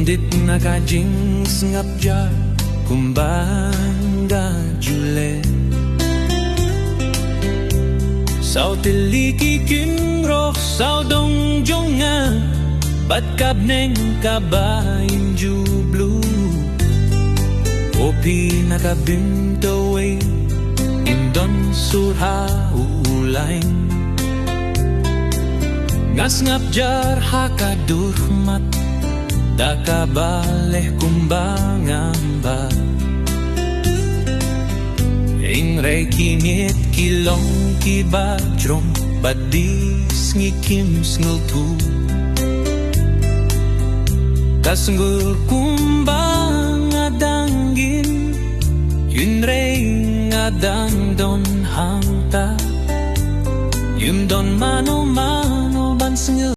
dit nakajings ngapjar kumbanga jule sao tiliki kinroh sao dong jonga bat kab neng kabayin jublu opi nakabintawe indon surha ulain ngas ngapjar hakadurmat dakabaleh kumbangamba Ingray kinit kilong kibadrom badis ngikims ngultu Kasunggul kumbang adanggin Yunray ngadang don hangta Yum don mano mano bansengil